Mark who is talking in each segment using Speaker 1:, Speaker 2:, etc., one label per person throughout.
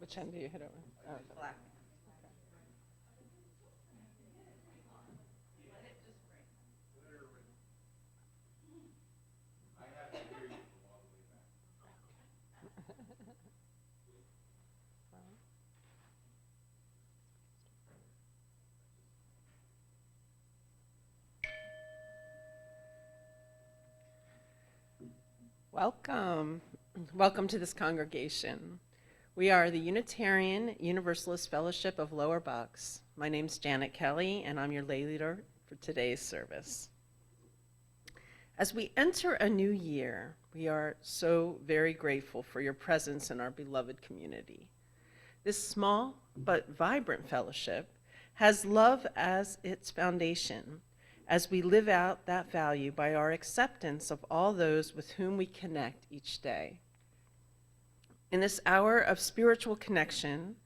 Speaker 1: Which end do you hit over? Oh, okay.
Speaker 2: Black.
Speaker 1: Welcome. Welcome to this congregation. We are the Unitarian Universalist Fellowship of Lower Bucks. My name's Janet Kelly, and I'm your lay leader for today's service. As we enter a new year, we are so very grateful for your presence in our beloved community. This small but vibrant fellowship has love as its foundation, as we live out that value by our acceptance of all those with whom we connect each day. In this hour of spiritual connection,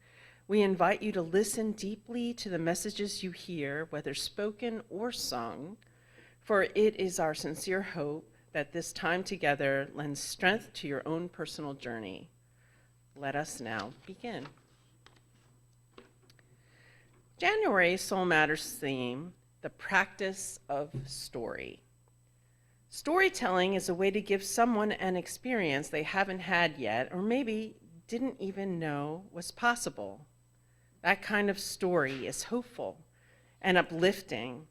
Speaker 1: we invite you to listen deeply to the messages you hear, whether spoken or sung, for it is our sincere hope that this time together lends strength to your own personal journey. Let us now begin. January's Soul Matters theme, the practice of story. Storytelling is a way to give someone an experience they haven't had yet, or maybe didn't even know was possible. That kind of story is hopeful and uplifting,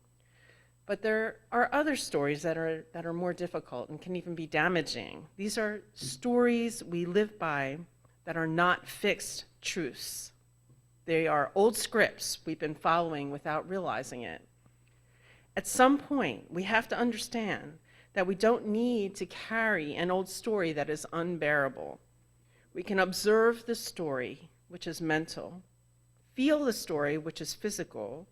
Speaker 1: but there are other stories that are more difficult and can even be damaging. These are stories we live by that are not fixed truths. They are old scripts we've been following without realizing it. At some point, we have to understand that we don't need to carry an old story that is unbearable. We can observe the story, which is mental, feel the story, which is physical,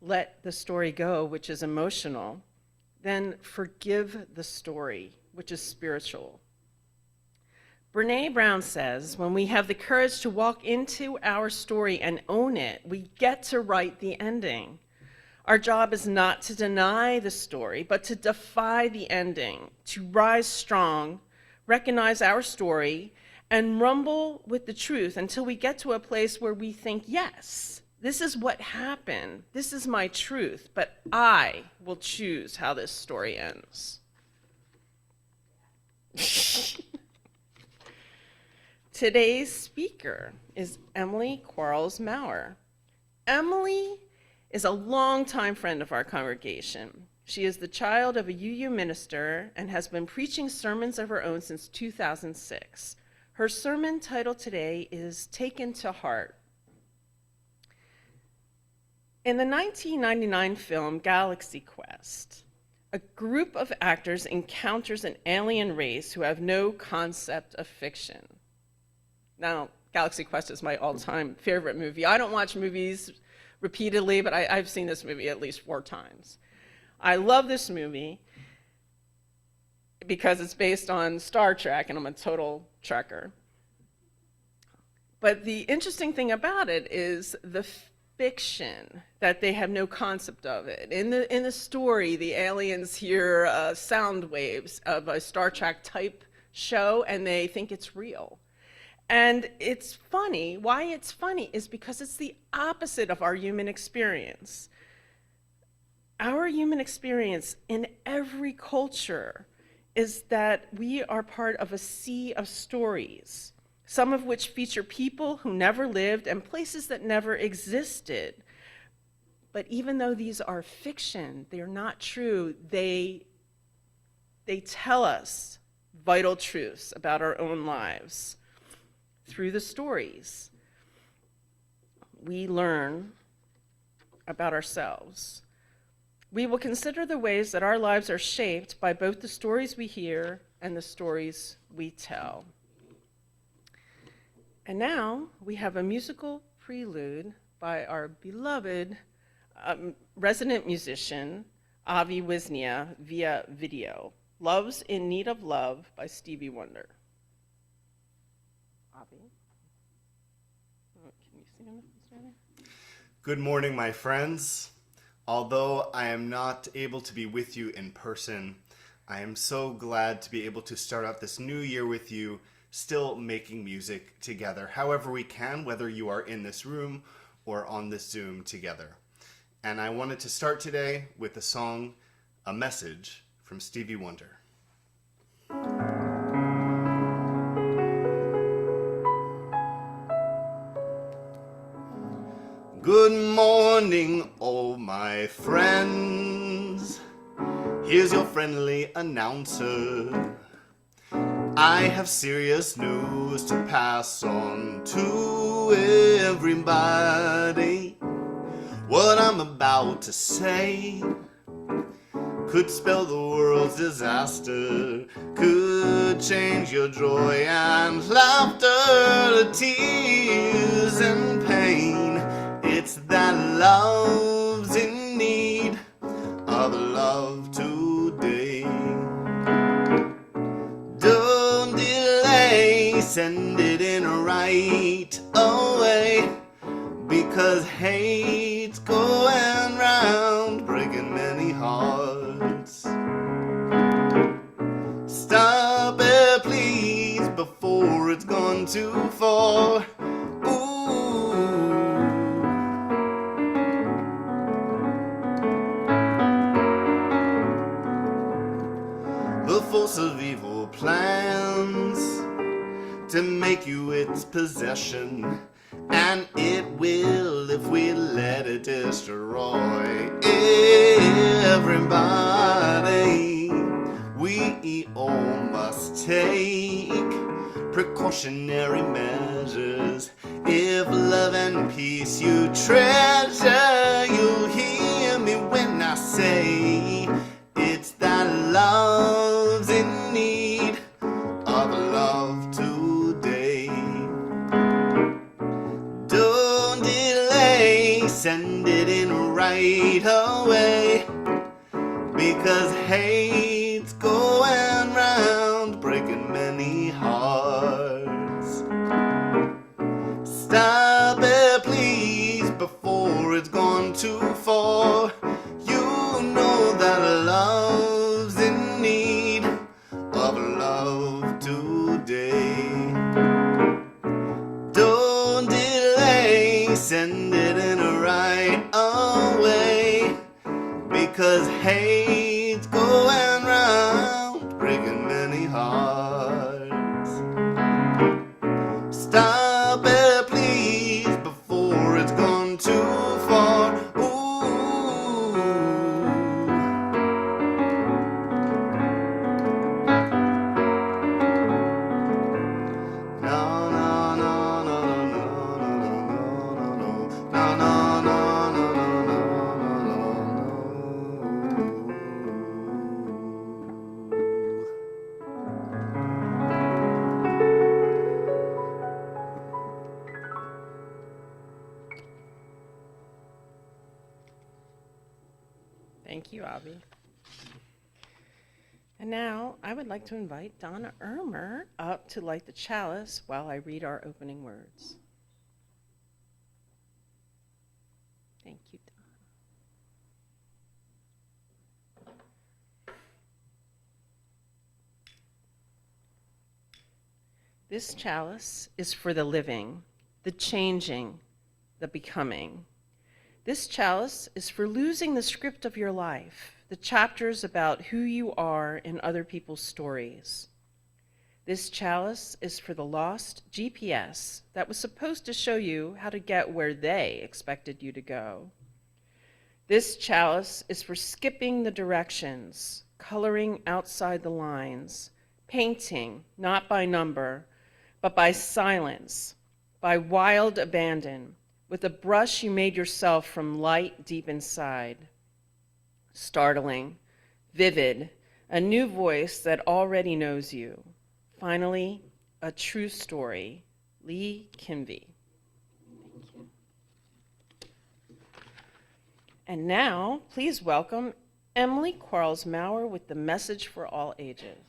Speaker 1: let the story go, which is emotional, then forgive the story, which is spiritual. Brené Brown says, when we have the courage to walk into our story and own it, we get to write the ending. Our job is not to deny the story, but to defy the ending, to rise strong, recognize our story, and rumble with the truth until we get to a place where we think, yes, this is what happened. This is my truth, but I will choose how this story ends. Today's speaker is Emily Quarles Mowrer. Emily is a longtime friend of our congregation. She is the child of a UU minister and has been preaching sermons of her own since 2006. Her sermon title today is Taken to Heart. In the 1999 film Galaxy Quest, a group of actors encounters an alien race who have no concept of fiction. Now, Galaxy Quest is my all-time favorite movie. I don't watch movies repeatedly, but I've seen this movie at least 4 times. I love this movie because it's based on Star Trek, and I'm a total Trekker. But the interesting thing about it is the fiction, that they have no concept of it. In the story, the aliens hear sound waves of a Star Trek type show, and they think it's real. And it's funny. Why it's funny is because it's the opposite of our human experience. Our human experience in every culture is that we are part of a sea of stories, some of which feature people who never lived and places that never existed. But even though these are fiction, they're not true, they tell us vital truths about our own lives. Through the stories, we learn about ourselves. We will consider the ways that our lives are shaped by both the stories we hear and the stories we tell. And now we have a musical prelude by our beloved resident musician, Avi Wisnia, via video. Love's in Need of Love by Stevie Wonder. Avi? Oh, can you see him?
Speaker 3: Good morning, my friends. Although I am not able to be with you in person, I am so glad to be able to start out this new year with you still making music together, however we can, whether you are in this room or on this Zoom together. And I wanted to start today with the song, A Message from Stevie Wonder. Good morning, all my friends. Here's your friendly announcer. I have serious news to pass on to everybody. What I'm about to say could spell the world's disaster, could change your joy and laughter to tears and pain. It's that love's in need of love today. Don't delay, send it in right away, because hate's going round, breaking many hearts. Stop it, please, before it's gone too far. The force of evil plans to make you its possession, and it will if we let it destroy everybody. We all must take precautionary measures. If love and peace you treasure, you'll hear me when I say it's that love's in need of love today. Don't delay, send it in right away, because hate's going round, breaking many hearts. Stop it, please, before it's gone too far. You know that love's in need of love today. Don't delay, send it in right away, because hate's going round, breaking many hearts. Stop it, please, before it's gone too far.
Speaker 1: Thank you, Avi. And now I would like to invite Donna Ermer up to light the chalice while I read our opening words. Thank you, Donna. This chalice is for the living, the changing, the becoming. This chalice is for losing the script of your life, the chapters about who you are in other people's stories. This chalice is for the lost GPS that was supposed to show you how to get where they expected you to go. This chalice is for skipping the directions, coloring outside the lines, painting not by number, but by silence, by wild abandon, with a brush you made yourself from light deep inside. Startling, vivid, a new voice that already knows you. Finally, a true story. Lee Kimvey. Thank you. And now, please welcome Emily Quarles Mowrer with the message for all ages.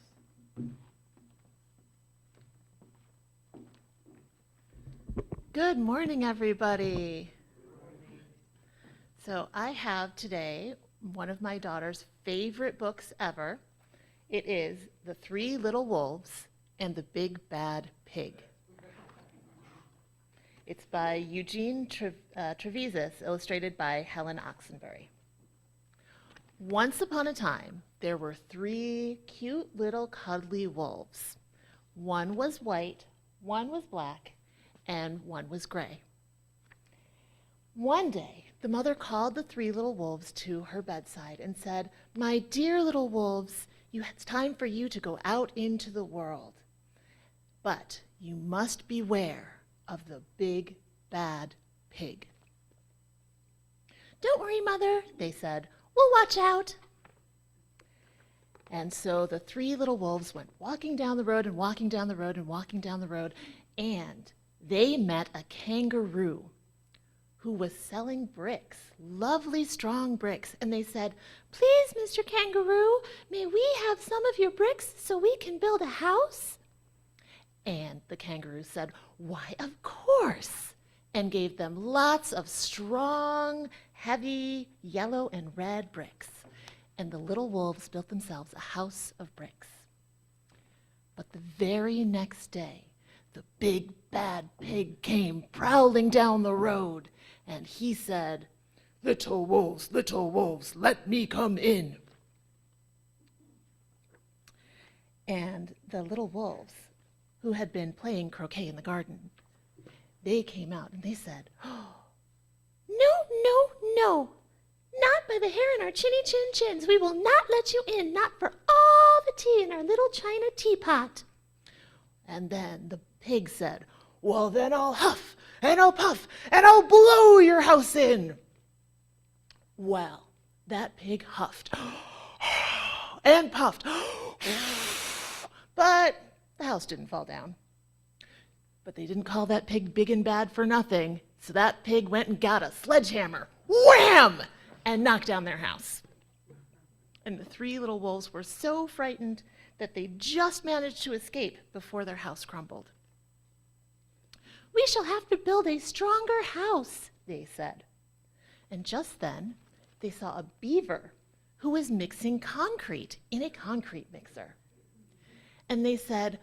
Speaker 2: Good morning, everybody. So I have today one of my daughter's favorite books ever. It is The Three Little Wolves, and the Big Bad Pig. It's by Eugene Trevisis, illustrated by Helen Oxenbury. Once upon a time, there were 3 cute little cuddly wolves. One was white, one was black, and one was gray. One day, the mother called the 3 little wolves to her bedside and said, "My dear little wolves, it's time for you to go out into the world. But you must beware of the Big Bad Pig." "Don't worry, Mother," they said. "We'll watch out." And so the 3 little wolves went walking down the road and walking down the road and walking down the road, and they met a kangaroo who was selling bricks, lovely strong bricks. And they said, "Please, Mr. Kangaroo, may we have some of your bricks so we can build a house?" And the kangaroo said, "Why, of course," and gave them lots of strong, heavy yellow and red bricks. And the little wolves built themselves a house of bricks. But the very next day, the Big Bad Pig came prowling down the road, and he said, little wolves, let me come in." And the little wolves, who had been playing croquet in the garden, they came out and they said, No, not by the hair in our chinny chin chins. We will not let you in, not for all the tea in our little china teapot. And then the pig said, "Well, then I'll huff and I'll puff and I'll blow your house in." Well, that pig huffed and puffed, but the house didn't fall down. But they didn't call that pig big and bad for nothing, so that pig went and got a sledgehammer, wham, and knocked down their house. And the 3 little wolves were so frightened that they just managed to escape before their house crumbled. "We shall have to build a stronger house," they said. And just then, they saw a beaver who was mixing concrete in a concrete mixer. And they said,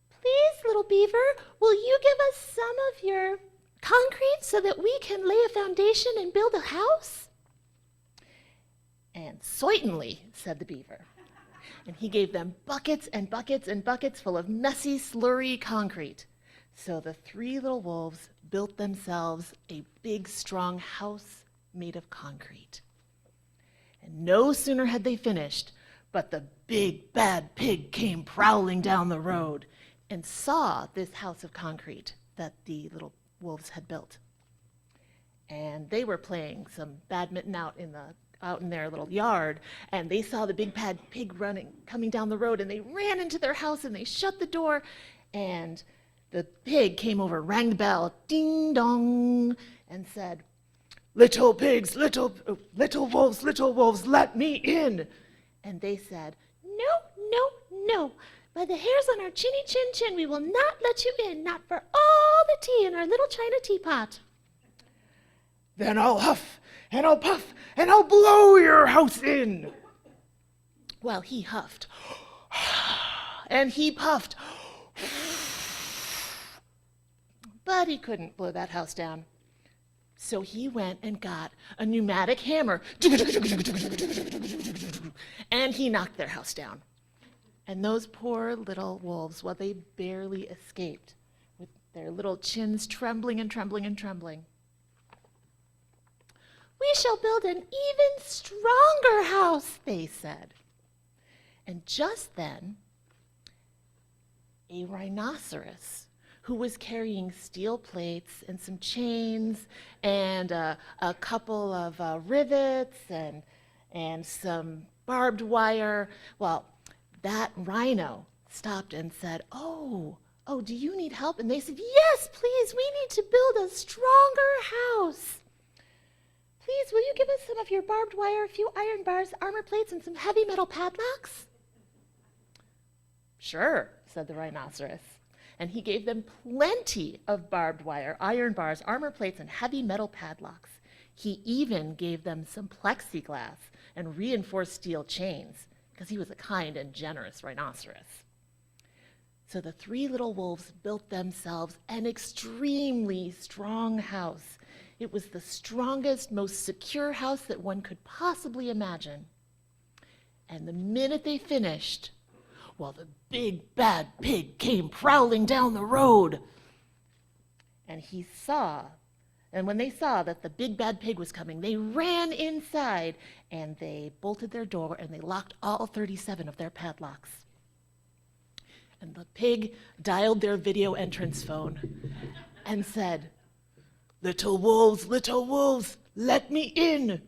Speaker 2: "Please, little beaver, will you give us some of your concrete so that we can lay a foundation and build a house?" "And certainly," said the beaver. And he gave them buckets and buckets and buckets full of messy, slurry concrete. So the 3 little wolves built themselves a big, strong house made of concrete. And no sooner had they finished, but the Big Bad Pig came prowling down the road and saw this house of concrete that the little wolves had built. And they were playing some badminton out in their little yard, and they saw the Big Bad Pig coming down the road, and they ran into their house and they shut the door, and the pig came over, rang the bell, ding dong, and said, "Little pigs, little wolves, let me in." And they said, No. By the hairs on our chinny chin chin, we will not let you in, not for all the tea in our little china teapot. "Then I'll huff and I'll puff and I'll blow your house in." Well, he huffed and he puffed, but he couldn't blow that house down. So he went and got a pneumatic hammer, and he knocked their house down. And those poor little wolves, well, they barely escaped, with their little chins trembling and trembling and trembling. "We shall build an even stronger house," they said. And just then, a rhinoceros, who was carrying steel plates and some chains and a couple of rivets and some barbed wire, well, that rhino stopped and said, oh, do you need help?" And they said, "Yes, please, we need to build a stronger house. Please, will you give us some of your barbed wire, a few iron bars, armor plates, and some heavy metal padlocks?" "Sure," said the rhinoceros. And he gave them plenty of barbed wire, iron bars, armor plates, and heavy metal padlocks. He even gave them some plexiglass and reinforced steel chains, because he was a kind and generous rhinoceros. So the three little wolves built themselves an extremely strong house. It was the strongest, most secure house that one could possibly imagine. And the minute they finished, well, the big bad pig came prowling down the road. And when they saw that the big bad pig was coming, they ran inside and they bolted their door and they locked all 37 of their padlocks. And the pig dialed their video entrance phone and said, little wolves, let me in."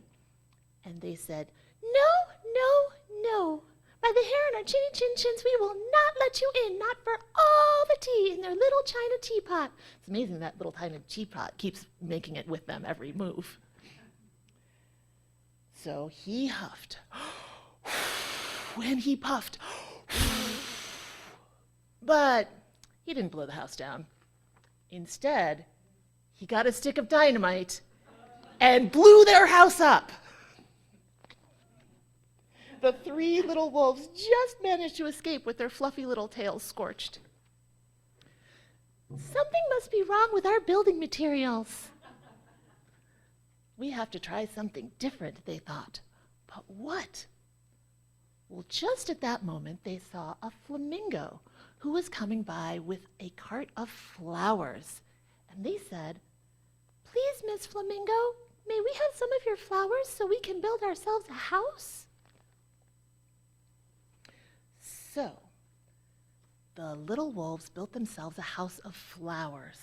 Speaker 2: And they said, "No, no, no. By the hair on our chinny chin chins, we will not let you in, not for all the tea in their little china teapot." It's amazing that little tiny teapot keeps making it with them every move. So he huffed, and he puffed, but he didn't blow the house down. Instead, he got a stick of dynamite and blew their house up. The three little wolves just managed to escape with their fluffy little tails scorched. "Something must be wrong with our building materials. We have to try something different," they thought. But what? Well, just at that moment, they saw a flamingo who was coming by with a cart of flowers. And they said, "Please, Miss Flamingo, may we have some of your flowers so we can build ourselves a house?" So, the little wolves built themselves a house of flowers.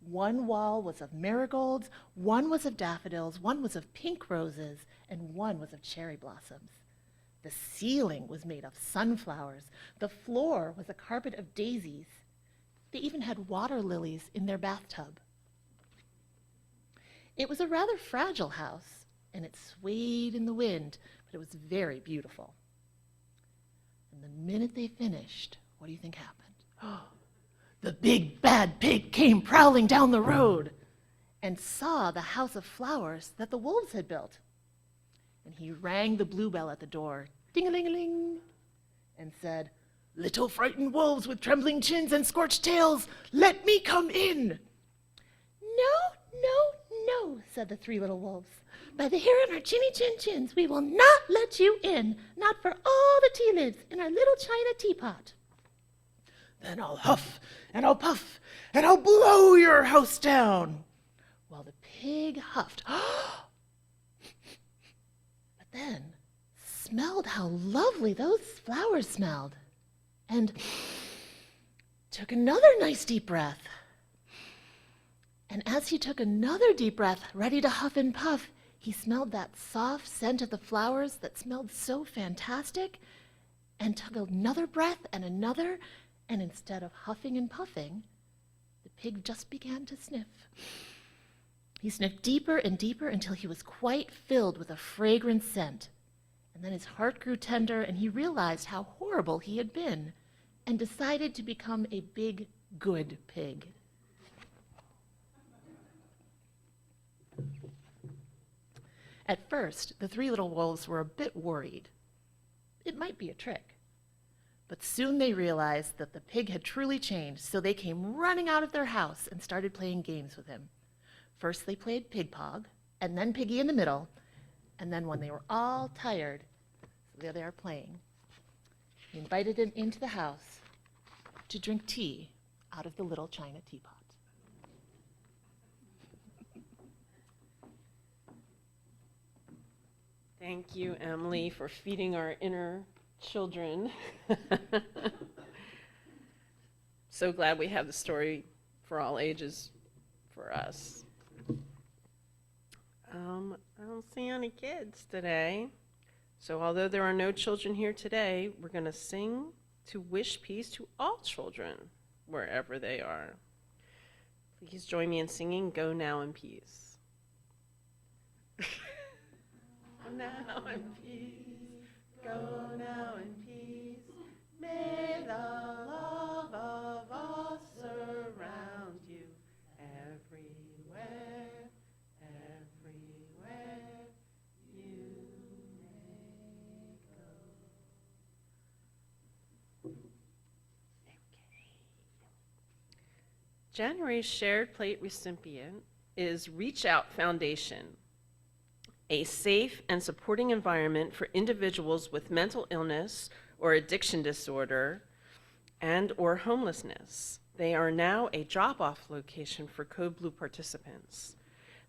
Speaker 2: One wall was of marigolds, one was of daffodils, one was of pink roses, and one was of cherry blossoms. The ceiling was made of sunflowers. The floor was a carpet of daisies. They even had water lilies in their bathtub. It was a rather fragile house, and it swayed in the wind, but it was very beautiful. And the minute they finished, what do you think happened? The big bad pig came prowling down the road and saw the house of flowers that the wolves had built. And he rang the bluebell at the door, ding-a-ling-a-ling, and said, "Little frightened wolves with trembling chins and scorched tails, let me come in." "No, no, no," said the three little wolves. "By the hair on our chinny chin chins, we will not let you in, not for all the tea lids in our little china teapot." "Then I'll huff, and I'll puff, and I'll blow your house down." While the pig huffed, but then smelled how lovely those flowers smelled, and took another nice deep breath. And as he took another deep breath, ready to huff and puff, he smelled that soft scent of the flowers that smelled so fantastic, and took another breath and another, and instead of huffing and puffing, the pig just began to sniff. He sniffed deeper and deeper until he was quite filled with a fragrant scent. And then his heart grew tender, and he realized how horrible he had been, and decided to become a big, good pig. At first, the three little wolves were a bit worried. It might be a trick. But soon they realized that the pig had truly changed, so they came running out of their house and started playing games with him. First they played pig pog, and then piggy in the middle, and then when they were all tired, so there they are playing, he invited him into the house to drink tea out of the little china teapot.
Speaker 1: Thank you, Emily, for feeding our inner children. So glad we have the story for all ages for us. I don't see any kids today. So although there are no children here today, we're going to sing to wish peace to all children, wherever they are. Please join me in singing Go Now in Peace. Go now in peace, go now in peace. May the love of all surround you everywhere, everywhere you may go. Okay. January's shared plate recipient is Reach Out Foundation, a safe and supporting environment for individuals with mental illness or addiction disorder and or homelessness. They are now a drop-off location for Code Blue participants.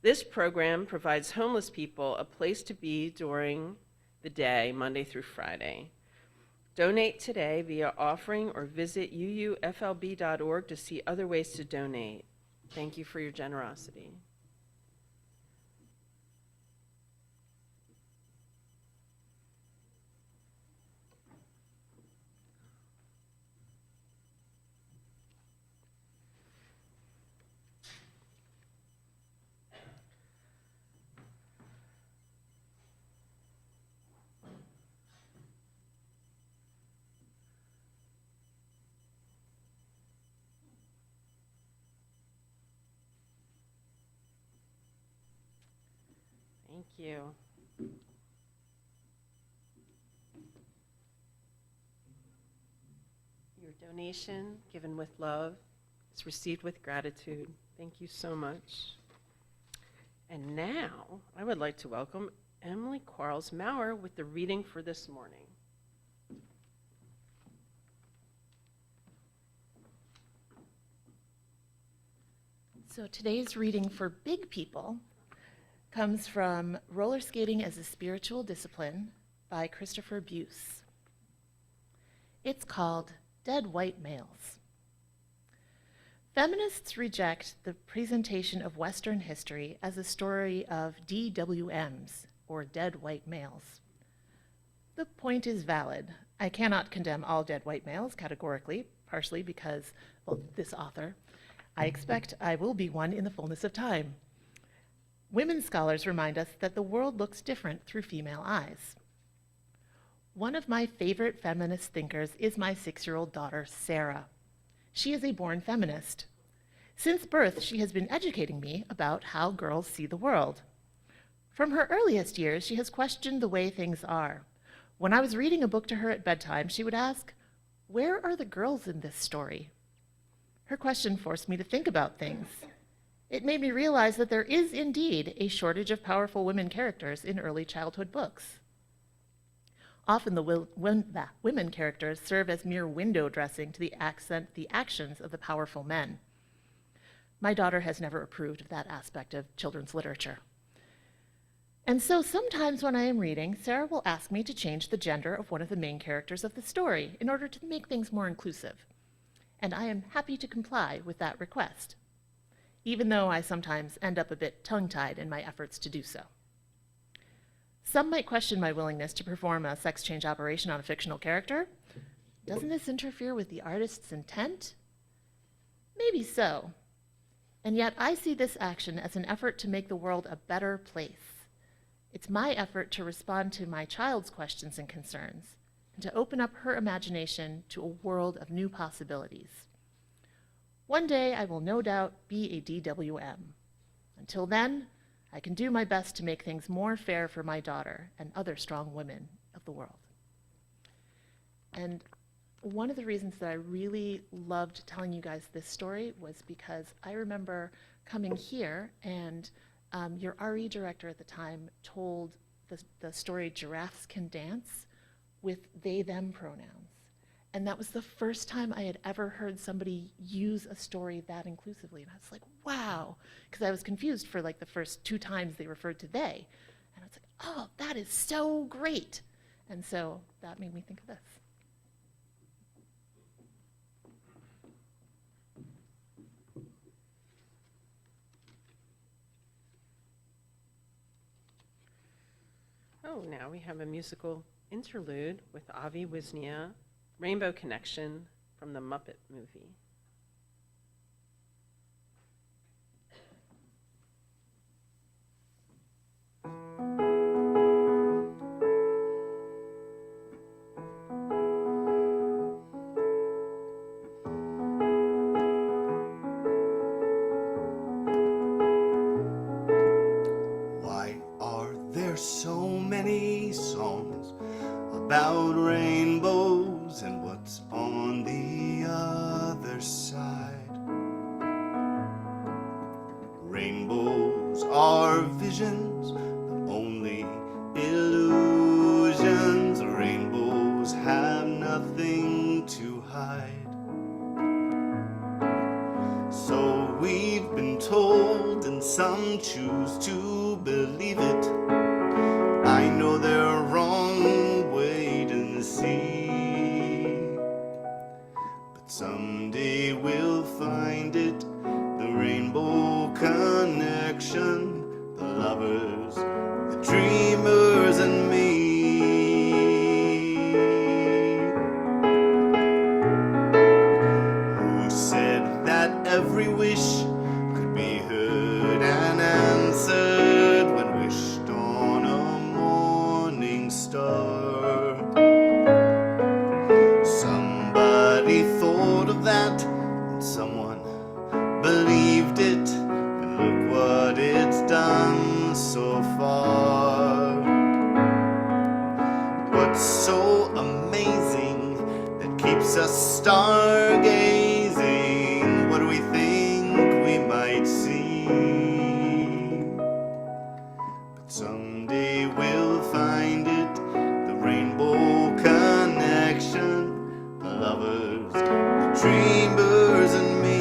Speaker 1: This program provides homeless people a place to be during the day, Monday through Friday. Donate today via offering or visit uuflb.org to see other ways to donate. Thank you for your generosity. Thank you. Your donation, given with love, is received with gratitude. Thank you so much. And now, I would like to welcome Emily Quarles Mowrer with the reading for this morning.
Speaker 2: So today's reading for big people comes from Roller Skating as a Spiritual Discipline by Christopher Buse. It's called Dead White Males. Feminists reject the presentation of Western history as a story of DWMs, or dead white males. The point is valid. I cannot condemn all dead white males categorically, partially because, well, this author, I expect I will be one in the fullness of time. Women scholars remind us that the world looks different through female eyes. One of my favorite feminist thinkers is my 6-year-old daughter, Sarah. She is a born feminist. Since birth, she has been educating me about how girls see the world. From her earliest years, she has questioned the way things are. When I was reading a book to her at bedtime, she would ask, "Where are the girls in this story?" Her question forced me to think about things. It made me realize that there is indeed a shortage of powerful women characters in early childhood books. Often the women characters serve as mere window dressing to the actions of the powerful men. My daughter has never approved of that aspect of children's literature. And so sometimes when I am reading, Sarah will ask me to change the gender of one of the main characters of the story in order to make things more inclusive. And I am happy to comply with that request, even though I sometimes end up a bit tongue-tied in my efforts to do so. Some might question my willingness to perform a sex change operation on a fictional character. Doesn't this interfere with the artist's intent? Maybe so. And yet I see this action as an effort to make the world a better place. It's my effort to respond to my child's questions and concerns, and to open up her imagination to a world of new possibilities. One day I will no doubt be a DWM. Until then, I can do my best to make things more fair for my daughter and other strong women of the world. And one of the reasons that I really loved telling you guys this story was because I remember coming here and your RE director at the time told the story Giraffes Can Dance with they-them pronouns. And that was the first time I had ever heard somebody use a story that inclusively. And I was like, wow, because I was confused for like the first 2 times they referred to they. And I was like, oh, that is so great. And so that made me think of this.
Speaker 1: Oh, now we have a musical interlude with Avi Wisnia, Rainbow Connection from the Muppet movie.
Speaker 3: Why are there so many songs about rainbows and what's on the other side? Rainbows are visions, but only illusions. Rainbows have nothing to hide. So we've been told, and some choose to believe it. I know they're wrong, wait and see. But someday we'll find it, the rainbow connection, the lovers, the dreamers, and me. Who said that every wish could be heard and answered when wished on a morning star? Somebody thought of that, and someone believed it, and look what it's done so far. What's so amazing that keeps us stargazing? What do we think we might see? But someday we'll find it, the rainbow connection, the lovers, the dreamers, and me.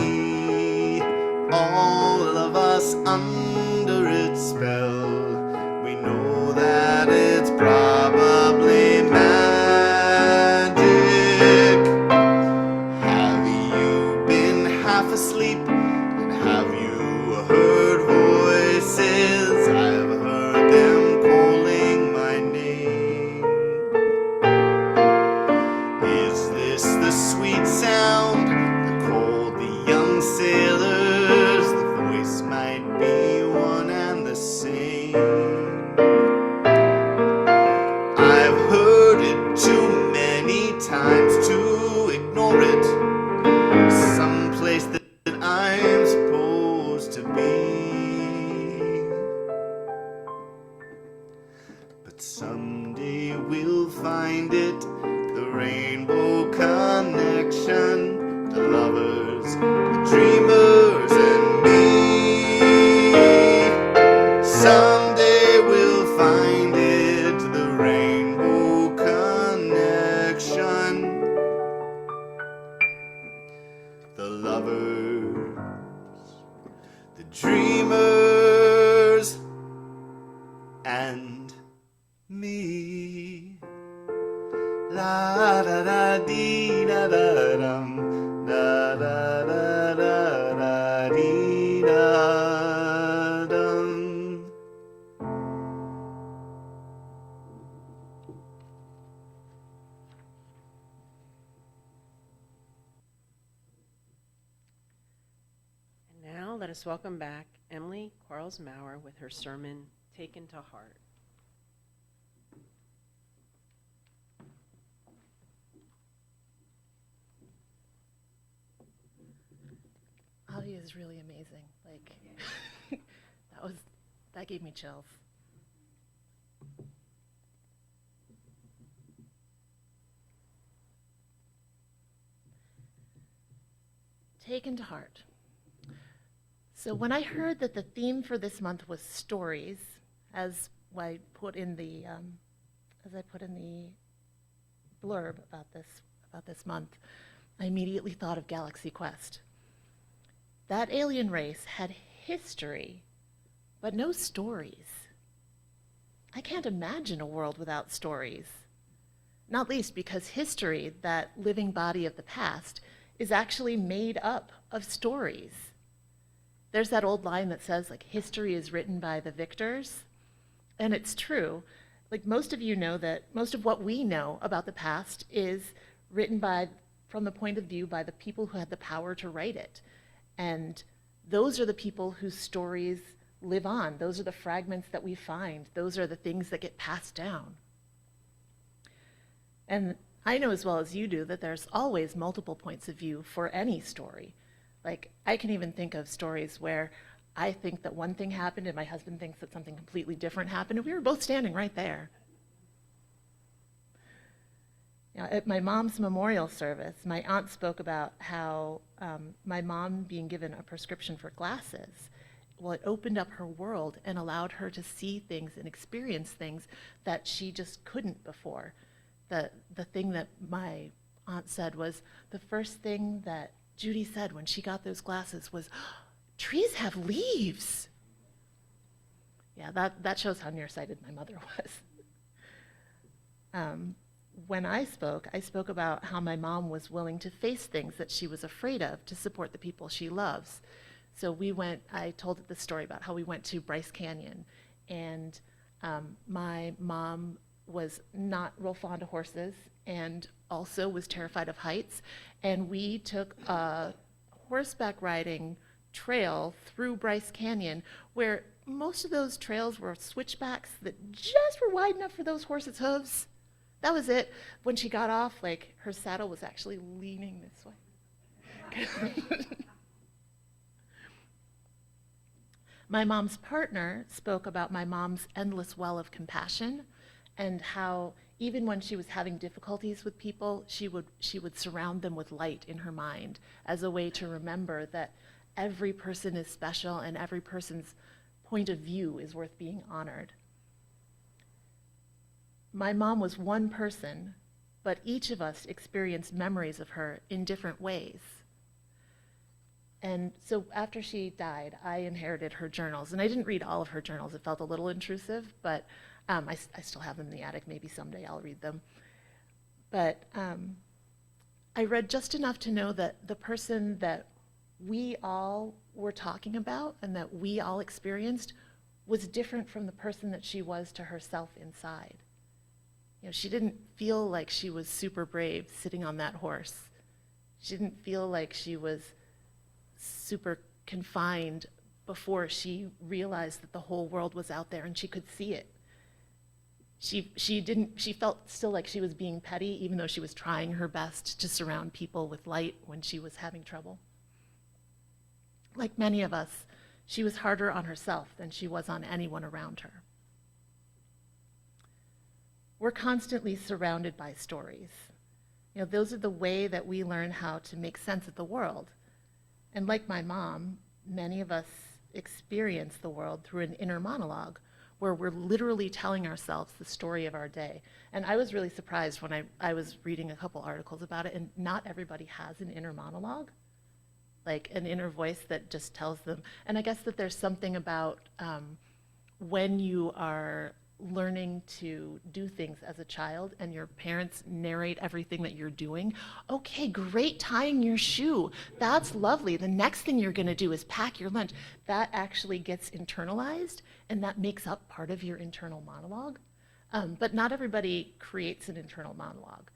Speaker 3: All of us under its spell. We know that it's probably magic. Have you been half asleep? And have you heard voices? I've heard them calling my name. Is this the sweet sound that called the young sailors? The voice might be one and the same. I've heard it too many times to ignore it. Someplace that I'm supposed to be. But someday we'll find it, the rainbow connection, the lovers, the dreamers, and me. Someday we'll find it, the rainbow connection, the lovers, the dreamers, and me. La da da dee da da dum, da da da da da dee da dum.
Speaker 1: And now let us welcome back Emily Quarles Mowrer with her sermon, Taken to Heart.
Speaker 2: Avi is really amazing. Like, that gave me chills. Taken to heart. So when I heard that the theme for this month was stories, as I put in the blurb about this month, I immediately thought of Galaxy Quest. That alien race had history, but no stories. I can't imagine a world without stories, not least because history, that living body of the past, is actually made up of stories. There's that old line that says, like, history is written by the victors, and it's true. Like, most of you know that most of what we know about the past is written from the point of view by the people who had the power to write it. And those are the people whose stories live on. Those are the fragments that we find. Those are the things that get passed down. And I know as well as you do that there's always multiple points of view for any story. Like, I can even think of stories where I think that one thing happened and my husband thinks that something completely different happened, and we were both standing right there. You know, at my mom's memorial service, my aunt spoke about how my mom being given a prescription for glasses well, it opened up her world and allowed her to see things and experience things that she just couldn't before. The thing that my aunt said was, the first thing that Judy said when she got those glasses was, trees have leaves. Yeah, that shows how nearsighted my mother was. When I spoke about how my mom was willing to face things that she was afraid of to support the people she loves. So I told the story about how we went to Bryce Canyon, and my mom was not real fond of horses and also was terrified of heights. And we took a horseback riding trail through Bryce Canyon where most of those trails were switchbacks that just were wide enough for those horses' hooves. That was it. When she got off, like, her saddle was actually leaning this way. My mom's partner spoke about my mom's endless well of compassion and how even when she was having difficulties with people, she would surround them with light in her mind as a way to remember that every person is special and every person's point of view is worth being honored. My mom was one person, but each of us experienced memories of her in different ways. And so after she died, I inherited her journals. And I didn't read all of her journals. It felt a little intrusive, but I still have them in the attic. Maybe someday I'll read them. But I read just enough to know that the person that we all were talking about and that we all experienced was different from the person that she was to herself inside. You know, she didn't feel like she was super brave sitting on that horse. She didn't feel like she was super confined before she realized that the whole world was out there and she could see it. She felt still like she was being petty, even though she was trying her best to surround people with light when she was having trouble. Like many of us, she was harder on herself than she was on anyone around her. We're constantly surrounded by stories. You know, those are the way that we learn how to make sense of the world. And like my mom, many of us experience the world through an inner monologue where we're literally telling ourselves the story of our day. And I was really surprised when I was reading a couple articles about it, and not everybody has an inner monologue, like an inner voice that just tells them. And I guess that there's something about when you are learning to do things as a child and your parents narrate everything that you're doing. Okay, great, tying your shoe. That's lovely. The next thing you're going to do is pack your lunch. That actually gets internalized, and that makes up part of your internal monologue. But not everybody creates an internal monologue.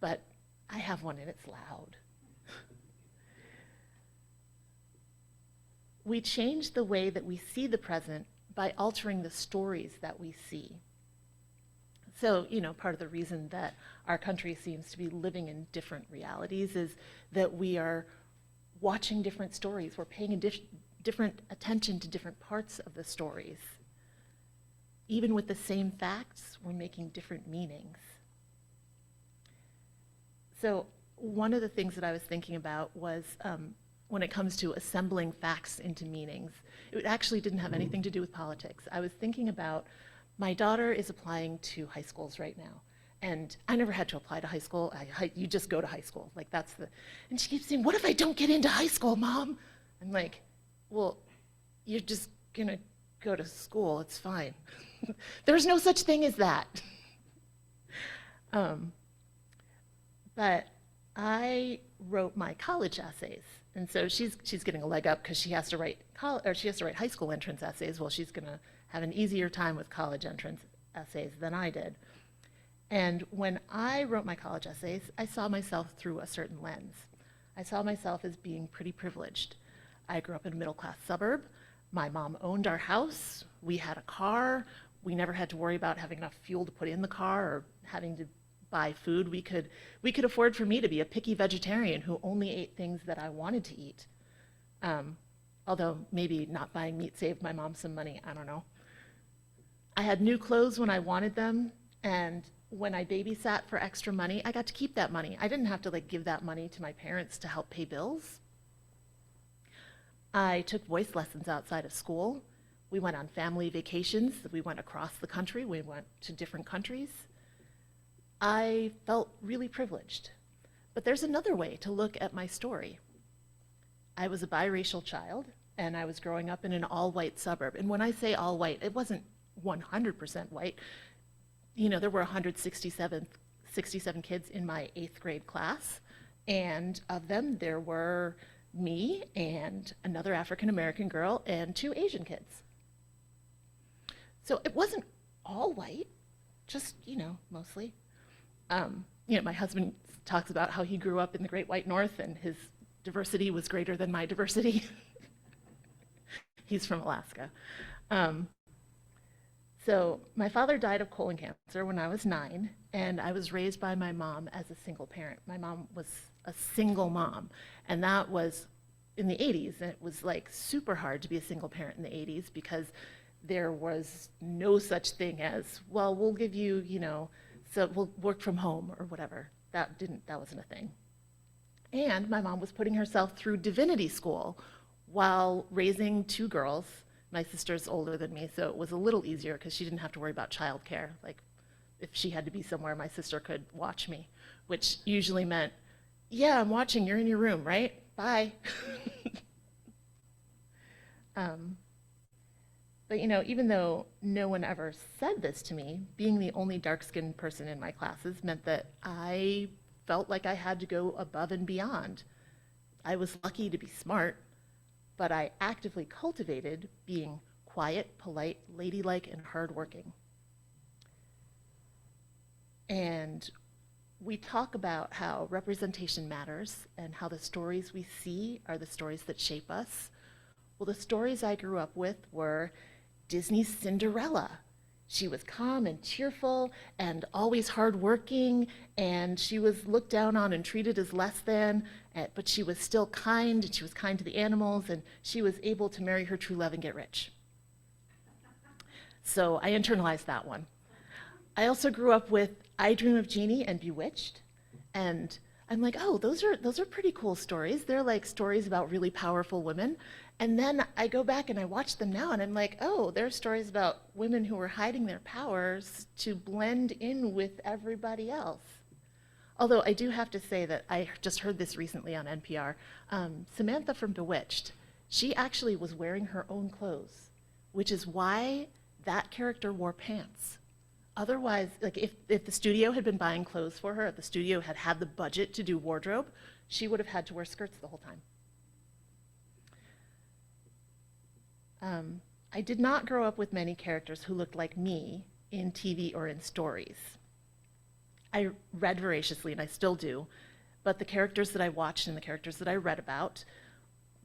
Speaker 2: But I have one, and it's loud. We change the way that we see the present by altering the stories that we see. So, you know, part of the reason that our country seems to be living in different realities is that we are watching different stories. We're paying different attention to different parts of the stories. Even with the same facts, we're making different meanings. So one of the things that I was thinking about was when it comes to assembling facts into meanings, it actually didn't have anything to do with politics. I was thinking about, my daughter is applying to high schools right now. And I never had to apply to high school. You just go to high school. Like, and she keeps saying, what if I don't get into high school, Mom? I'm like, well, you're just gonna go to school, it's fine. There's no such thing as that. But I wrote my college essays. And so she's getting a leg up because she has to write high school entrance essays. Well, she's going to have an easier time with college entrance essays than I did. And when I wrote my college essays, I saw myself through a certain lens. I saw myself as being pretty privileged. I grew up in a middle-class suburb. My mom owned our house. We had a car. We never had to worry about having enough fuel to put in the car or having to buy food. We could afford for me to be a picky vegetarian who only ate things that I wanted to eat. Although maybe not buying meat saved my mom some money, I don't know. I had new clothes when I wanted them, and when I babysat for extra money, I got to keep that money. I didn't have to give that money to my parents to help pay bills. I took voice lessons outside of school. We went on family vacations. We went across the country. We went to different countries. I felt really privileged. But there's another way to look at my story. I was a biracial child, and I was growing up in an all-white suburb. And when I say all-white, it wasn't 100% white. There were 167 kids in my 8th grade class, and of them, there were me and another African-American girl and 2 Asian kids. So it wasn't all white, just, mostly. My husband talks about how he grew up in the Great White North and his diversity was greater than my diversity. He's from Alaska. So my father died of colon cancer when I was 9, and I was raised by my mom as a single parent. My mom was a single mom, and that was in the 80s, and it was like super hard to be a single parent in the 80s because there was no such thing as, well, we'll give you, so we'll work from home or whatever. That wasn't a thing. And my mom was putting herself through divinity school while raising 2 girls. My sister's older than me, so it was a little easier because she didn't have to worry about childcare. Like, if she had to be somewhere, my sister could watch me, which usually meant, yeah, I'm watching, you're in your room, right? Bye. But even though no one ever said this to me, being the only dark-skinned person in my classes meant that I felt like I had to go above and beyond. I was lucky to be smart, but I actively cultivated being quiet, polite, ladylike, and hardworking. And we talk about how representation matters and how the stories we see are the stories that shape us. Well, the stories I grew up with were Disney's Cinderella. She was calm and cheerful and always hardworking, and she was looked down on and treated as less than, but she was still kind, and she was kind to the animals, and she was able to marry her true love and get rich. So I internalized that one. I also grew up with I Dream of Jeannie and Bewitched, and I'm like, oh, those are pretty cool stories. They're like stories about really powerful women. And then I go back and I watch them now, and I'm like, oh, they're stories about women who were hiding their powers to blend in with everybody else. Although I do have to say that I just heard this recently on NPR. Samantha from Bewitched, she actually was wearing her own clothes, which is why that character wore pants. Otherwise, like if the studio had been buying clothes for her, if the studio had had the budget to do wardrobe, she would have had to wear skirts the whole time. I did not grow up with many characters who looked like me in TV or in stories. I read voraciously, and I still do, but the characters that I watched and the characters that I read about,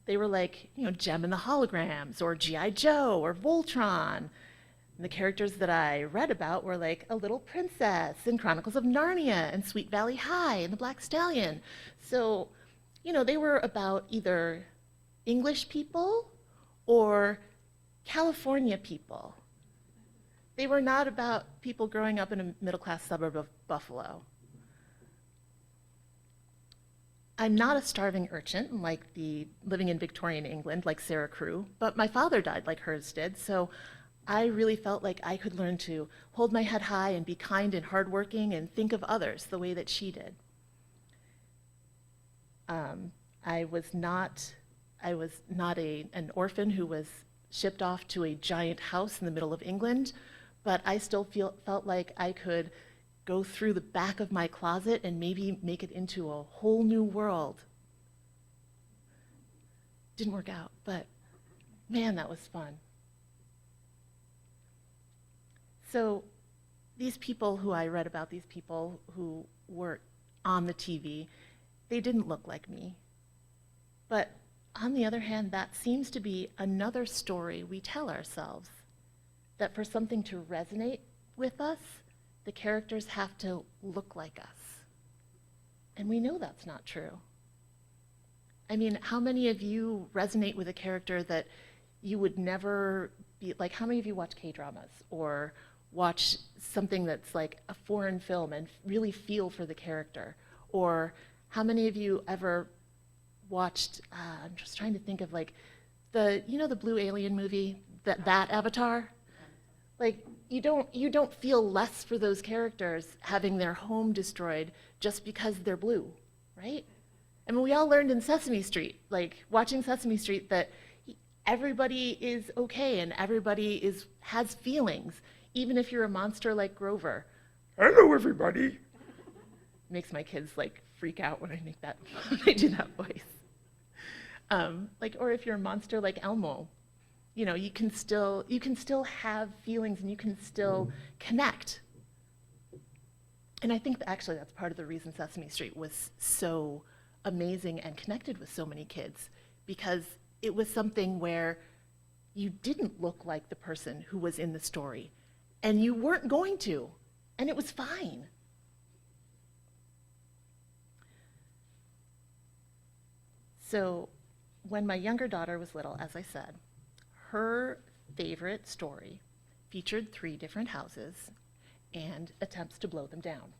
Speaker 2: they were like, Jem and the Holograms, or G.I. Joe, or Voltron. And the characters that I read about were like A Little Princess, and Chronicles of Narnia, and Sweet Valley High, and The Black Stallion. So, they were about either English people or California people. They were not about people growing up in a middle-class suburb of Buffalo. I'm not a starving urchin, like the living in Victorian England, like Sarah Crewe, but my father died like hers did, so I really felt like I could learn to hold my head high and be kind and hardworking and think of others the way that she did. I was not an orphan who was shipped off to a giant house in the middle of England, but I still felt like I could go through the back of my closet and maybe make it into a whole new world. Didn't work out, but man, that was fun. So these people who I read about, these people who were on the TV, they didn't look like me. But on the other hand, that seems to be another story we tell ourselves, that for something to resonate with us, the characters have to look like us. And we know that's not true. I mean, how many of you resonate with a character that you would never be, like how many of you watch K-dramas or watch something that's like a foreign film and really feel for the character? Or how many of you ever watched, I'm just trying to think of like the blue alien movie, that Avatar? Like, you don't feel less for those characters having their home destroyed just because they're blue, right? I mean, we all learned in Sesame Street, like watching Sesame Street, that everybody is okay and everybody has feelings, even if you're a monster like Grover. Hello, everybody. Makes my kids like freak out when I make that when I do that voice. Or if you're a monster like Elmo, you can still have feelings and you can still connect. And I think actually that's part of the reason Sesame Street was so amazing and connected with so many kids, because it was something where you didn't look like the person who was in the story, and you weren't going to, and it was fine. So when my younger daughter was little, as I said, her favorite story featured 3 different houses and attempts to blow them down.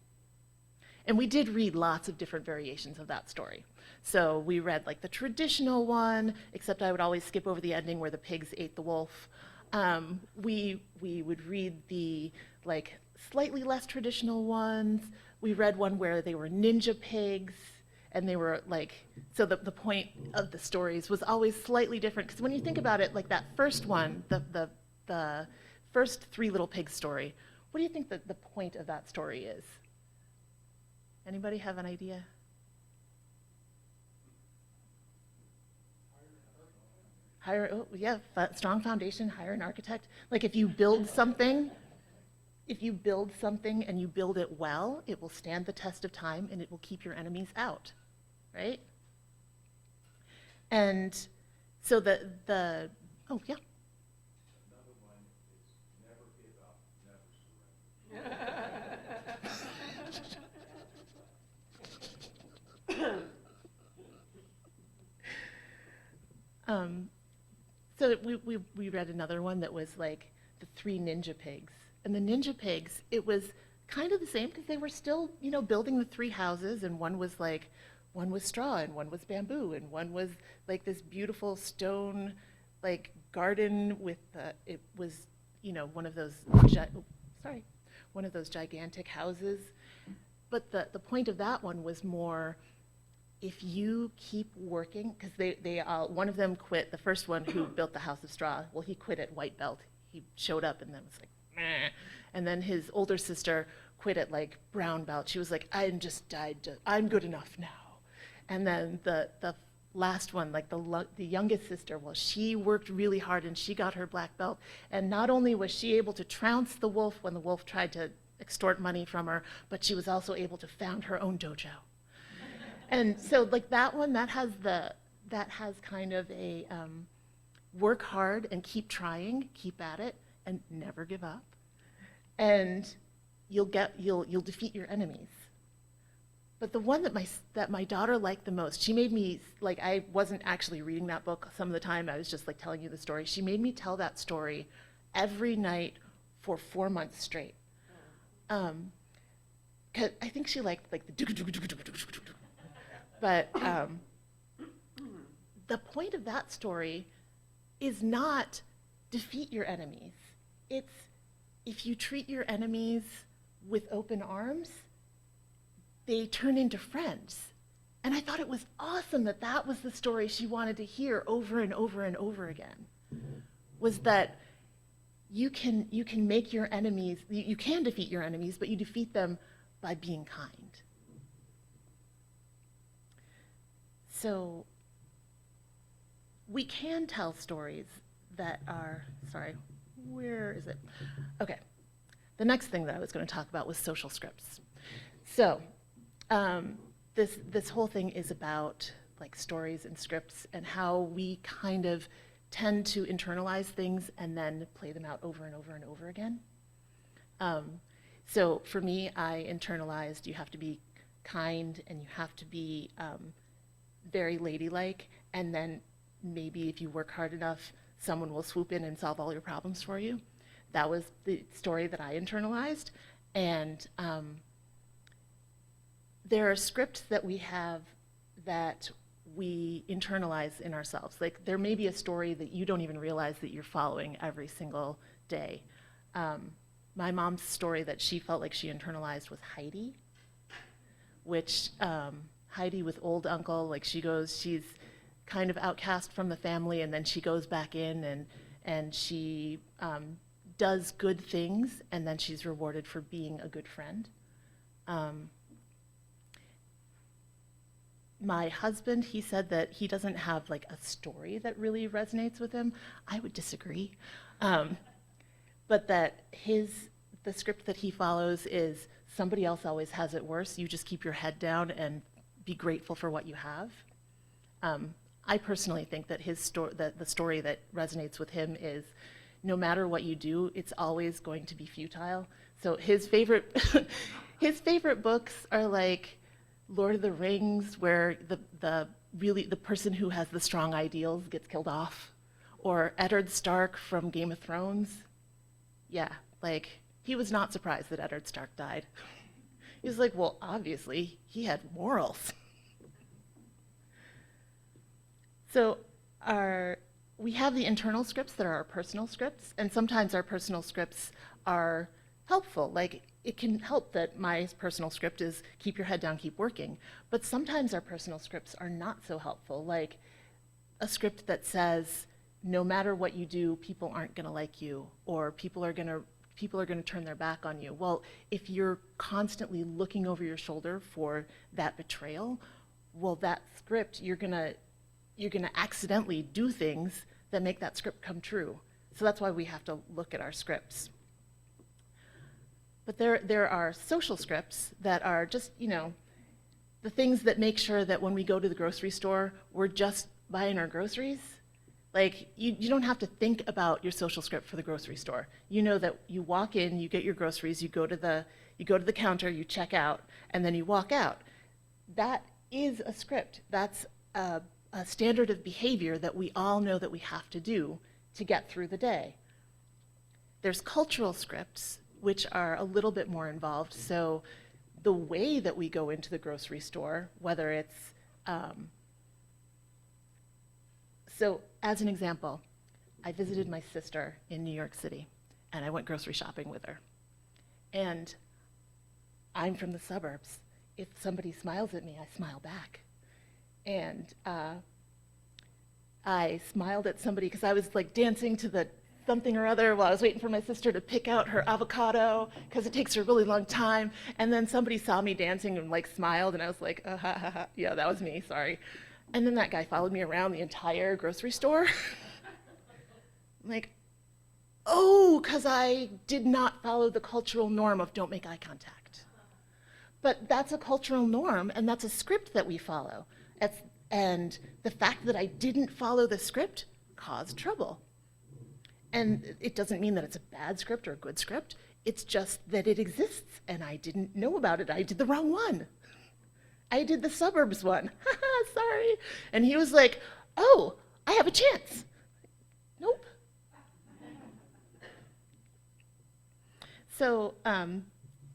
Speaker 2: And we did read lots of different variations of that story. So we read like the traditional one, except I would always skip over the ending where the pigs ate the wolf. We would read the like slightly less traditional ones. We read one where they were ninja pigs, and they were like, so the point of the stories was always slightly different. Because when you think about it, like that first one, the first 3 Little Pigs story, what do you think that the point of that story is? Anybody have an idea? Strong foundation, hire an architect. Like if you build something and you build it well, it will stand the test of time and it will keep your enemies out, right? And so oh yeah.
Speaker 4: Another one is never give up, never surrender.
Speaker 2: So we read another one that was like the 3 ninja pigs. And the ninja pigs, it was kind of the same because they were still, building the 3 houses, and one was straw and one was bamboo and one was like this beautiful stone like garden with it was, one of those gigantic houses. But the point of that one was more, if you keep working, because they one of them quit, the first one who built the house of straw, well, he quit at white belt. He showed up and then was like, meh. And then his older sister quit at like brown belt. She was like, I'm good enough now. And then the last one, like the youngest sister, well, she worked really hard and she got her black belt. And not only was she able to trounce the wolf when the wolf tried to extort money from her, but she was also able to found her own dojo. And so like that one, that has kind of a work hard and keep trying, keep at it, and never give up. And you'll defeat your enemies. But the one that my daughter liked the most, she made me, like, I wasn't actually reading that book some of the time, I was just like telling you the story. She made me tell that story every night for 4 months straight. 'Cause I think she liked like the but the point of that story is not defeat your enemies. It's if you treat your enemies with open arms, they turn into friends. And I thought it was awesome that that was the story she wanted to hear over and over and over again, was that you can make your enemies, you can defeat your enemies, but you defeat them by being kind. So we can tell stories that are, sorry, where is it? Okay, the next thing that I was going to talk about was social scripts. So this whole thing is about like stories and scripts and how we kind of tend to internalize things and then play them out over and over and over again. So for me, I internalized you have to be kind and you have to be very ladylike, and then maybe if you work hard enough, someone will swoop in and solve all your problems for you. That was the story that I internalized. And there are scripts that we have that we internalize in ourselves. Like, there may be a story that you don't even realize that you're following every single day. My mom's story that she felt like she internalized was Heidi, which Heidi with old uncle, like she's kind of outcast from the family, and then she goes back in and she does good things, and then she's rewarded for being a good friend. My husband, he said that he doesn't have like a story that really resonates with him. I would disagree. But that the script that he follows is somebody else always has it worse. You just keep your head down and be grateful for what you have. I personally think that the story that resonates with him is no matter what you do, it's always going to be futile. So his favorite books are like Lord of the Rings, where the person who has the strong ideals gets killed off, or Eddard Stark from Game of Thrones. Yeah, like he was not surprised that Eddard Stark died. He was like, well, obviously he had morals. So we have the internal scripts that are our personal scripts, and sometimes our personal scripts are helpful. Like, it can help that my personal script is keep your head down, keep working. But sometimes our personal scripts are not so helpful. Like a script that says, no matter what you do, people aren't going to like you, or people are going to turn their back on you. Well, if you're constantly looking over your shoulder for that betrayal, well, that script, you're going to accidentally do things that make that script come true. So that's why we have to look at our scripts. But there are social scripts that are just, the things that make sure that when we go to the grocery store, we're just buying our groceries. Like, you don't have to think about your social script for the grocery store. You know that you walk in, you get your groceries, you go to the counter, you check out, and then you walk out. That is a script. That's a standard of behavior that we all know that we have to do to get through the day. There's cultural scripts, which are a little bit more involved. So the way that we go into the grocery store, whether it's, so as an example, I visited my sister in New York City, and I went grocery shopping with her. And I'm from the suburbs. If somebody smiles at me, I smile back. And I smiled at somebody because I was like dancing to the something or other while I was waiting for my sister to pick out her avocado because it takes her a really long time. And then somebody saw me dancing and like smiled, and I was like, ha, ha, ha. Yeah, that was me, sorry. And then that guy followed me around the entire grocery store. I'm like, oh, because I did not follow the cultural norm of don't make eye contact. But that's a cultural norm, and that's a script that we follow. And the fact that I didn't follow the script caused trouble. And it doesn't mean that it's a bad script or a good script. It's just that it exists, and I didn't know about it. I did the wrong one. I did the suburbs one. Sorry. And he was like, oh, I have a chance. Nope. So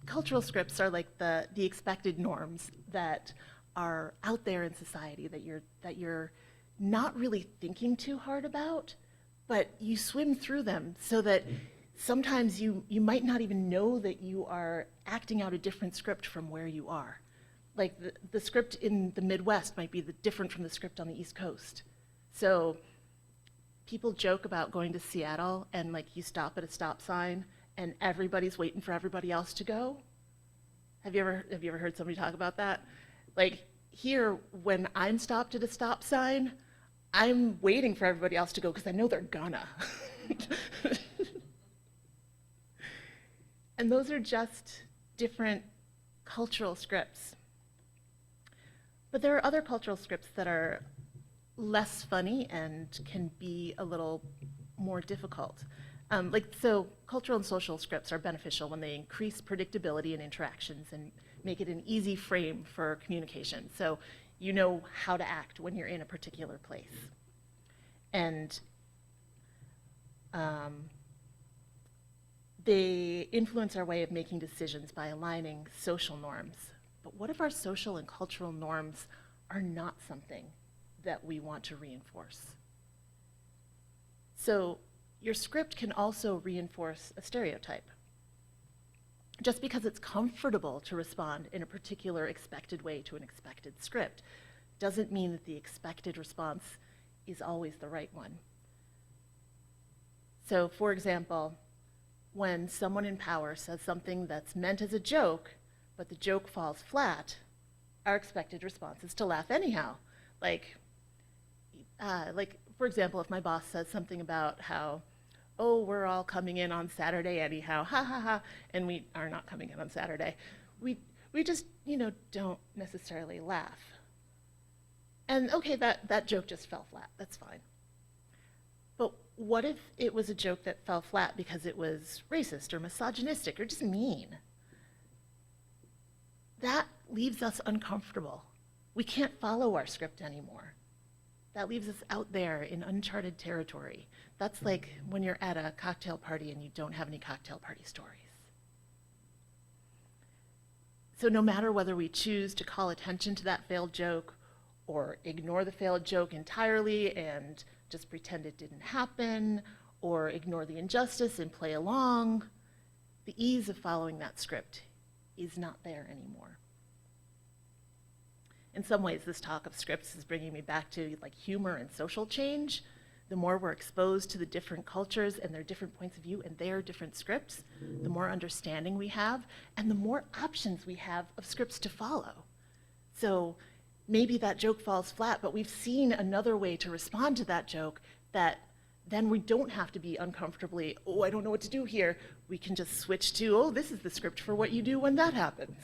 Speaker 2: cultural scripts are like the expected norms that are out there in society that you're not really thinking too hard about, but you swim through them so that sometimes you might not even know that you are acting out a different script from where you are. Like the script in the Midwest might be different from the script on the East Coast. So people joke about going to Seattle and like you stop at a stop sign and everybody's waiting for everybody else to go. Have you ever heard somebody talk about that? Like here, when I'm stopped at a stop sign, I'm waiting for everybody else to go because I know they're gonna. And those are just different cultural scripts. But there are other cultural scripts that are less funny and can be a little more difficult. So cultural and social scripts are beneficial when they increase predictability in interactions and make it an easy frame for communication. So you know how to act when you're in a particular place. And they influence our way of making decisions by aligning social norms. But what if our social and cultural norms are not something that we want to reinforce. So your script can also reinforce a stereotype. Just because it's comfortable to respond in a particular expected way to an expected script doesn't mean that the expected response is always the right one. So, for example, when someone in power says something that's meant as a joke, but the joke falls flat, our expected response is to laugh anyhow. Like, for example, if my boss says something about how, oh, we're all coming in on Saturday anyhow, ha ha ha, and we are not coming in on Saturday, we just, don't necessarily laugh. And okay, that joke just fell flat, that's fine. But what if it was a joke that fell flat because it was racist or misogynistic or just mean? That leaves us uncomfortable. We can't follow our script anymore. That leaves us out there in uncharted territory. That's like when you're at a cocktail party and you don't have any cocktail party stories. So no matter whether we choose to call attention to that failed joke or ignore the failed joke entirely and just pretend it didn't happen, or ignore the injustice and play along, the ease of following that script is not there anymore. In some ways, this talk of scripts is bringing me back to like humor and social change. The more we're exposed to the different cultures and their different points of view and their different scripts, the more understanding we have and the more options we have of scripts to follow. So maybe that joke falls flat, but we've seen another way to respond to that joke that then we don't have to be uncomfortably, oh, I don't know what to do here. We can just switch to, oh, this is the script for what you do when that happens.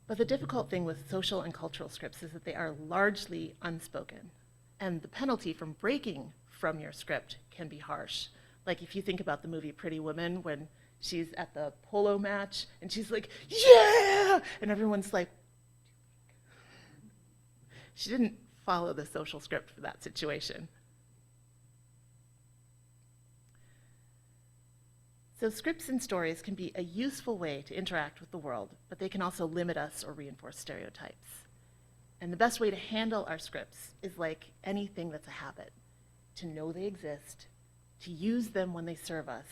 Speaker 2: But the difficult thing with social and cultural scripts is that they are largely unspoken. And the penalty from breaking from your script can be harsh. Like if you think about the movie Pretty Woman, when she's at the polo match and she's like, yeah! And everyone's like, she didn't follow the social script for that situation. So scripts and stories can be a useful way to interact with the world, but they can also limit us or reinforce stereotypes. And the best way to handle our scripts is like anything that's a habit, to know they exist, to use them when they serve us,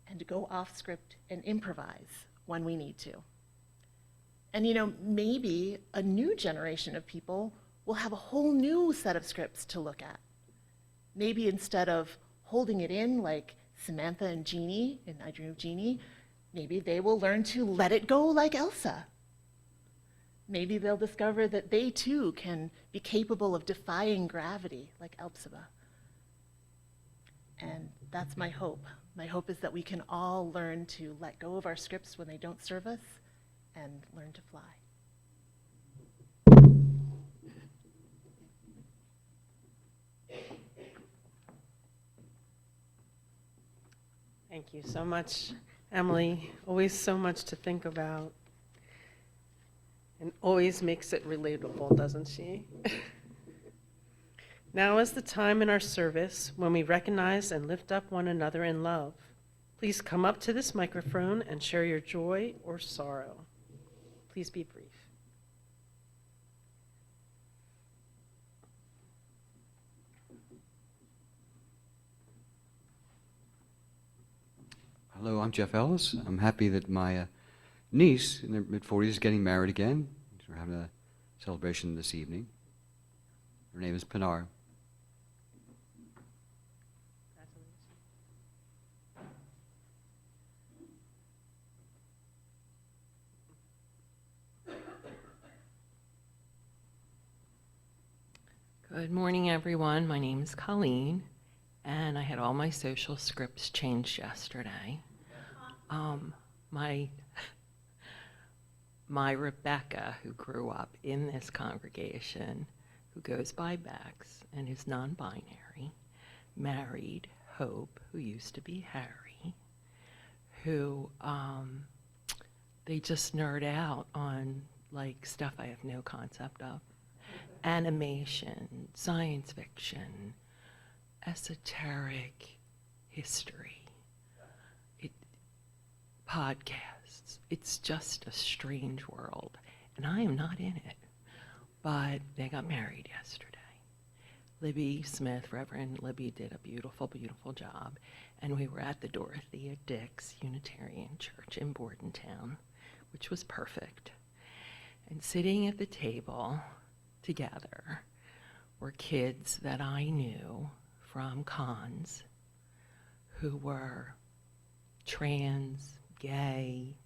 Speaker 2: and to go off script and improvise when we need to. And maybe a new generation of people will have a whole new set of scripts to look at. Maybe instead of holding it in like Samantha and Jeannie in I Dream of Jeannie, maybe they will learn to let it go like Elsa. Maybe they'll discover that they too can be capable of defying gravity like Elphaba. And that's my hope. My hope is that we can all learn to let go of our scripts when they don't serve us and learn to fly.
Speaker 1: Thank you so much, Emily. Always so much to think about. And always makes it relatable, doesn't she? Now is the time in our service when we recognize and lift up one another in love. Please come up to this microphone and share your joy or sorrow. Please be brief.
Speaker 5: Hello, I'm Jeff Ellis. I'm happy that my niece in their mid-40s is getting married again. We're having a celebration this evening. Her name is Pinar.
Speaker 6: Good morning, everyone. My name is Colleen, and I had all my social scripts changed yesterday. My Rebecca, who grew up in this congregation, who goes by Bex and is non-binary, married Hope, who used to be Harry, who they just nerd out on like stuff I have no concept of. Animation, science fiction, esoteric history, podcasts. It's just a strange world. and I am not in it. But they got married yesterday. Libby Smith, Reverend Libby, did a beautiful, beautiful job. And we were at the Dorothea Dix Unitarian Church in Bordentown, which was perfect. And sitting at the table together were kids that I knew from cons who were trans, gay,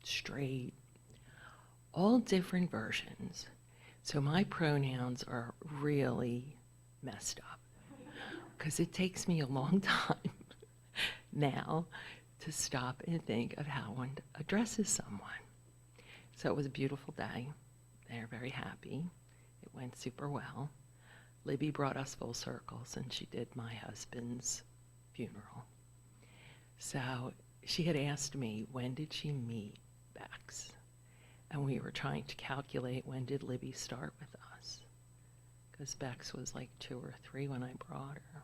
Speaker 6: straight, all different versions. So my pronouns are really messed up because it takes me a long time now to stop and think of how one addresses someone. So it was a beautiful day. They're very happy. It went super well. Libby brought us full circles, and she did my husband's funeral. So she had asked me, when did she meet Bex? And we were trying to calculate when did Libby start with us, because Bex was like 2 or 3 when I brought her.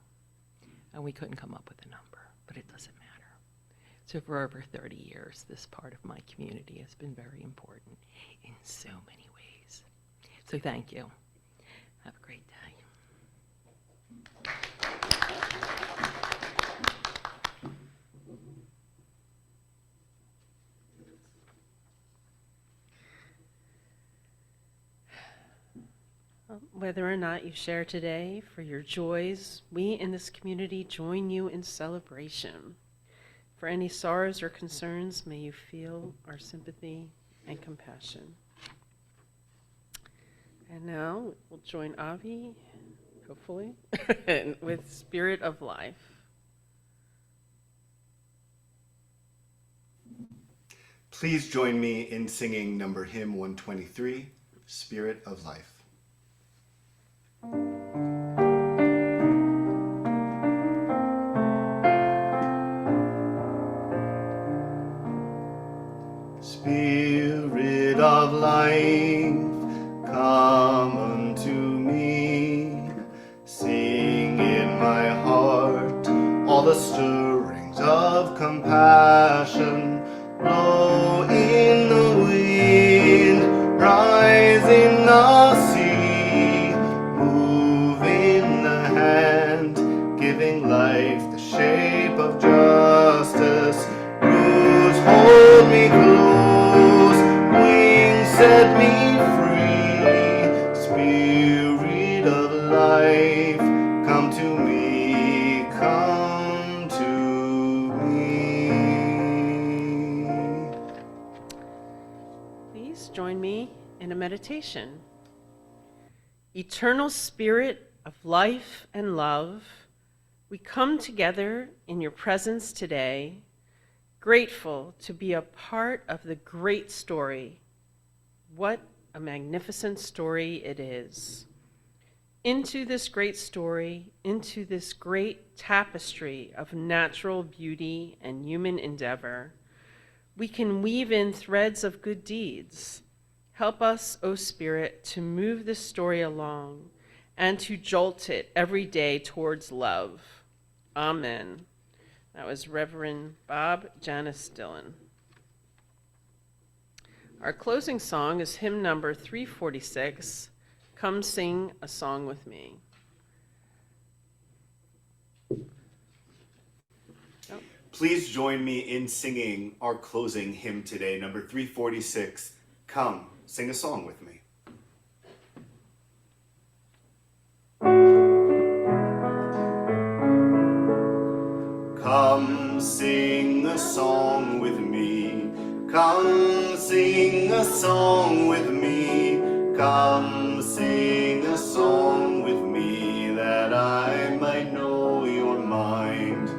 Speaker 6: And we couldn't come up with a number, but it doesn't matter. So for over 30 years, this part of my community has been very important in so many ways. So thank you. Have a great day.
Speaker 1: Whether or not you share today for your joys, we in this community join you in celebration. For any sorrows or concerns, may you feel our sympathy and compassion. And now we'll join Avi, hopefully, with Spirit of Life.
Speaker 3: Please join me in singing number hymn 123, Spirit of Life. Spirit of life, come unto me. Sing in my heart all the stirrings of compassion. Blow in the wind, rise in the sea, move in the hand, giving life the shape of justice. Roots hold me close, wings set me free. Spirit of life, come to me, come to me.
Speaker 1: Please join me in a meditation. Eternal Spirit of life and love, we come together in your presence today, grateful to be a part of the great story. What a magnificent story it is. Into this great story, into this great tapestry of natural beauty and human endeavor, we can weave in threads of good deeds. Help us, O Spirit, to move this story along and to jolt it every day towards love. Amen. That was Reverend Bob Janice Dillon. Our closing song is hymn number 346, Come Sing a Song with Me.
Speaker 3: Please join me in singing our closing hymn today, number 346, Come, Sing a Song with Me. Come sing a song with me, come sing a song with me, come sing a song with me, that I might know your mind.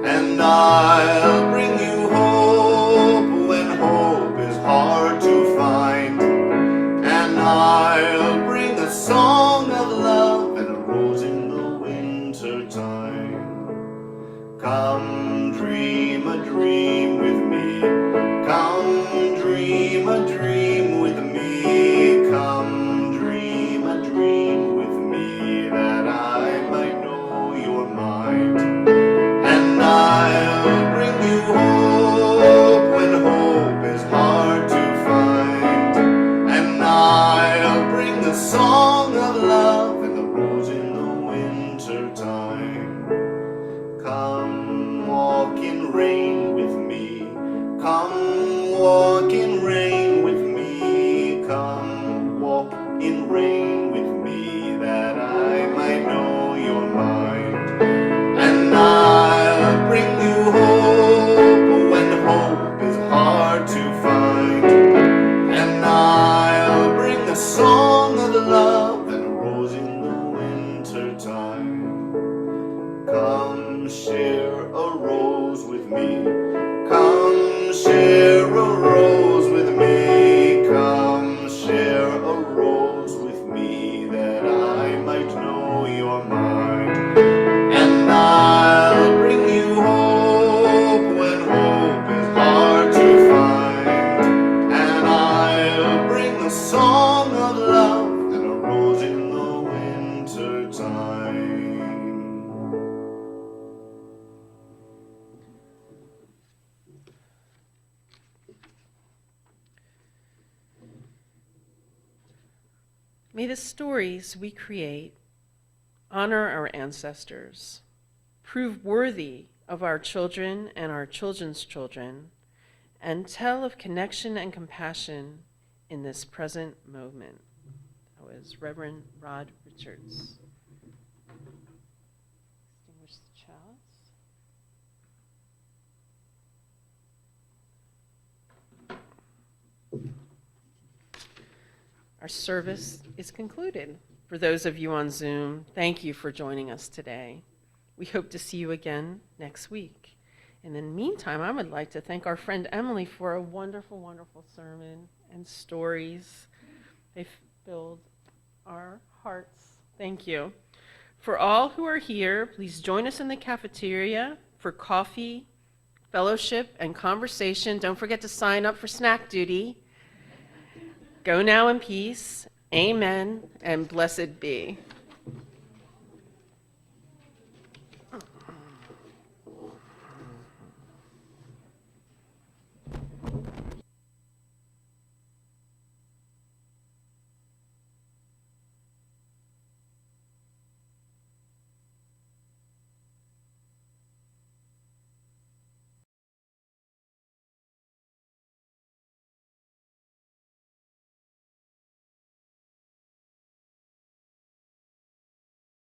Speaker 3: And I'll bring you hope when hope is hard to find, and I'll bring a song of love and a rose in the winter time. Come dream a dream with me, come dream a dream with me, come dream a dream with me, that I might know your mind. And I'll bring you hope when hope is hard to find, you're mine. And I'll bring you hope when hope is hard to find. And I'll bring a song of love and a rose in the winter time.
Speaker 1: May the stories we create honor our ancestors, prove worthy of our children and our children's children, and tell of connection and compassion in this present moment. That was Reverend Rod Richards. Distinguished chalice. Our service is concluded. For those of you on Zoom, thank you for joining us today. We hope to see you again next week. In the meantime, I would like to thank our friend Emily for a wonderful, wonderful sermon and stories. They filled our hearts. Thank you. For all who are here, please join us in the cafeteria for coffee, fellowship, and conversation. Don't forget to sign up for snack duty. Go now in peace. Amen, and blessed be.